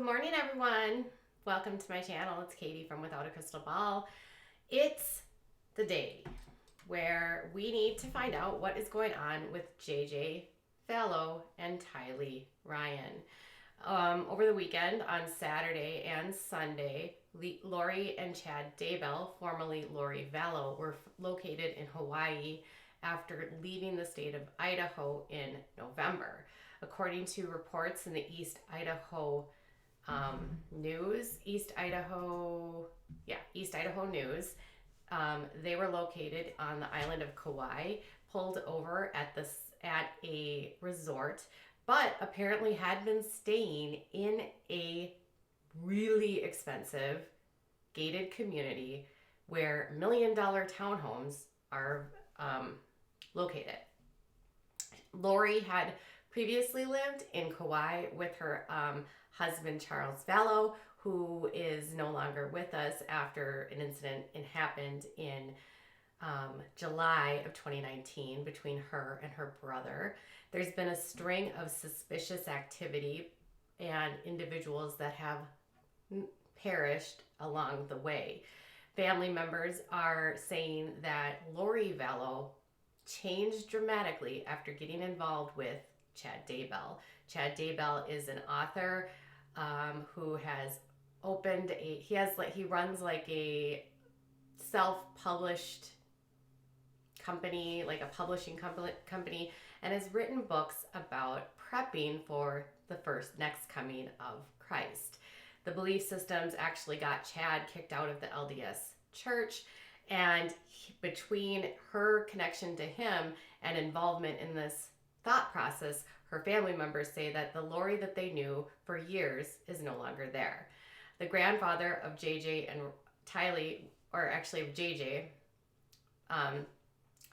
Good morning, everyone. Welcome to my channel. It's Katie from Without a Crystal Ball. It's the day where we need to find out what is going on with JJ Fallow and Tylee Ryan. Over the weekend, on Saturday and Sunday, Lori and Chad Daybell, formerly Lori Vallow, were located in Hawaii after leaving the state of Idaho in November. According to reports in the East Idaho News, East Idaho News, they were located on the island of Kauai, pulled over at a resort, but apparently had been staying in a really expensive gated community where $1 million townhomes are located. Lori had previously lived in Kauai with her husband, Charles Vallow, who is no longer with us after an incident happened in July of 2019 between her and her brother. There's been a string of suspicious activity and individuals that have perished along the way. Family members are saying that Lori Vallow changed dramatically after getting involved with Chad Daybell. Chad Daybell is an author who has opened he runs like a self-published company, like a publishing company, and has written books about prepping for the next coming of Christ. The belief systems actually got Chad kicked out of the LDS church, and between her connection to him and involvement in this thought process, her family members say that the Lori that they knew for years is no longer there. The grandfather of JJ and Tylee, or actually of JJ,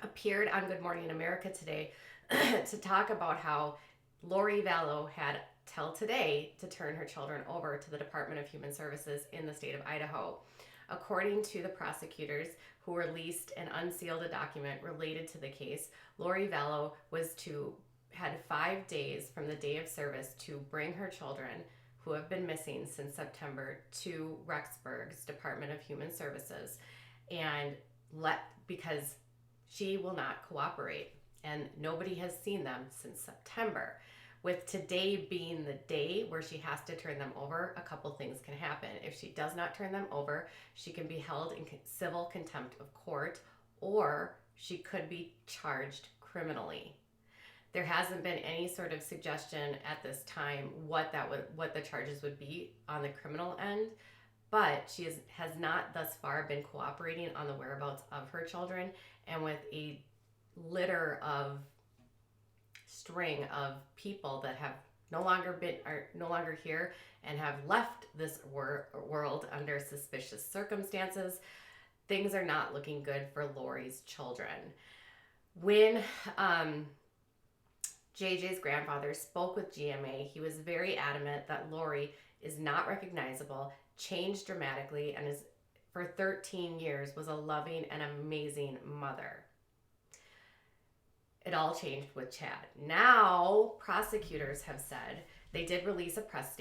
appeared on Good Morning America today to talk about how Lori Vallow had till today to turn her children over to the Department of Human Services in the state of Idaho. According to the prosecutors who released and unsealed a document related to the case, Lori Vallow had 5 days from the day of service to bring her children, who have been missing since September, to Rexburg's Department of Human Services, and because she will not cooperate, and nobody has seen them since September. With today being the day where she has to turn them over, a couple things can happen. If she does not turn them over, she can be held in civil contempt of court, or she could be charged criminally. There hasn't been any sort of suggestion at this time what the charges would be on the criminal end, but she has not thus far been cooperating on the whereabouts of her children, and with a string of people that have are no longer here and have left this world under suspicious circumstances, things are not looking good for Lori's children. When JJ's grandfather spoke with GMA, he was very adamant that Lori is not recognizable, changed dramatically, and for 13 years was a loving and amazing mother. It all changed with Chad. Now, prosecutors have said they did release a press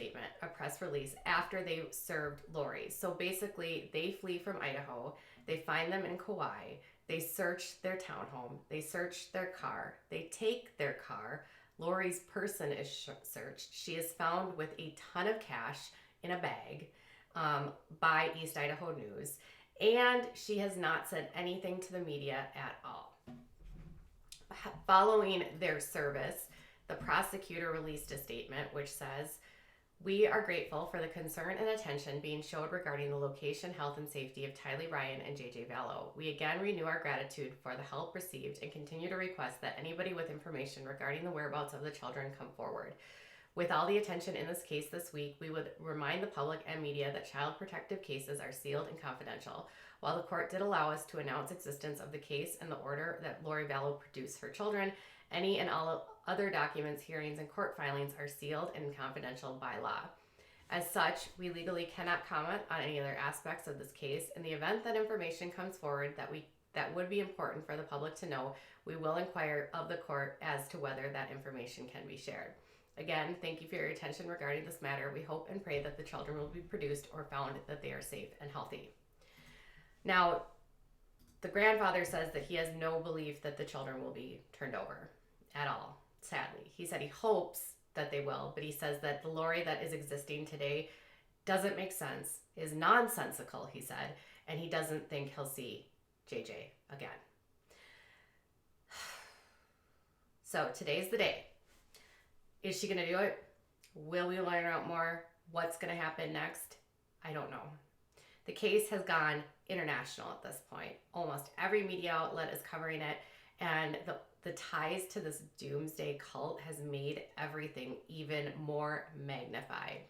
release after they served Lori. So basically, they flee from Idaho. They find them in Kauai. They search their townhome. They search their car. They take their car. Lori's person is searched. She is found with a ton of cash in a bag by East Idaho News. And she has not said anything to the media at all. Following their service, the prosecutor released a statement which says, "We are grateful for the concern and attention being showed regarding the location, health, and safety of Tylee Ryan and JJ Vallow. We again renew our gratitude for the help received and continue to request that anybody with information regarding the whereabouts of the children come forward. With all the attention in this case this week, we would remind the public and media that child protective cases are sealed and confidential. While the court did allow us to announce existence of the case and the order that Lori Vallow produce her children, any and all other documents, hearings, and court filings are sealed and confidential by law. As such, we legally cannot comment on any other aspects of this case. In the event that information comes forward that would be important for the public to know, we will inquire of the court as to whether that information can be shared." Again, thank you for your attention regarding this matter. We hope and pray that the children will be produced or found that they are safe and healthy. Now, the grandfather says that he has no belief that the children will be turned over at all, sadly. He said he hopes that they will, but he says that the Lori that is existing today doesn't make sense, is nonsensical, he said, and he doesn't think he'll see JJ again. So today's the day. Is she going to do it? Will we learn out more? What's going to happen next? I don't know. The case has gone international at this point. Almost every media outlet is covering it, and the ties to this doomsday cult has made everything even more magnified.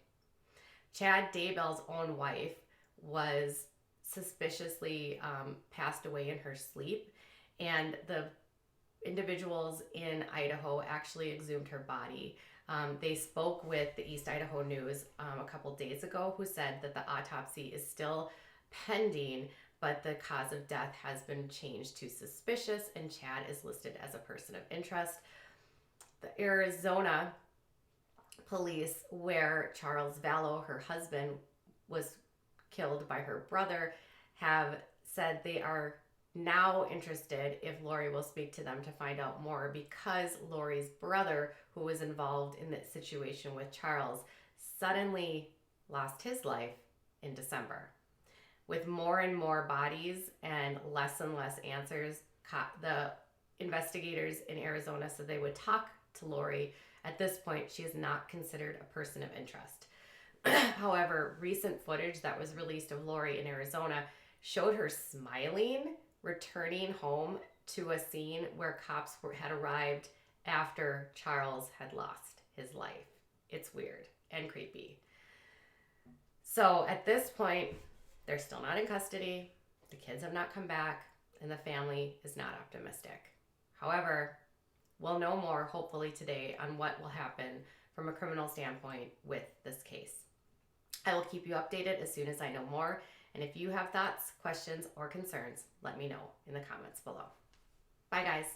Chad Daybell's own wife was suspiciously passed away in her sleep, and the individuals in Idaho actually exhumed her body. They spoke with the East Idaho News a couple days ago, who said that the autopsy is still pending, but the cause of death has been changed to suspicious, and Chad is listed as a person of interest. The Arizona police, where Charles Vallow, her husband, was killed by her brother, have said they are now interested if Lori will speak to them to find out more, because Lori's brother, who was involved in the situation with Charles, suddenly lost his life in December. With more and more bodies and less answers, the investigators in Arizona said they would talk to Lori. At this point, she is not considered a person of interest. However, recent footage that was released of Lori in Arizona showed her smiling, returning home to a scene where cops had arrived after Charles had lost his life. It's weird and creepy. So at this point, they're still not in custody, the kids have not come back, and the family is not optimistic. However, we'll know more hopefully today on what will happen from a criminal standpoint with this case. I will keep you updated as soon as I know more. And if you have thoughts, questions, or concerns, let me know in the comments below. Bye, guys.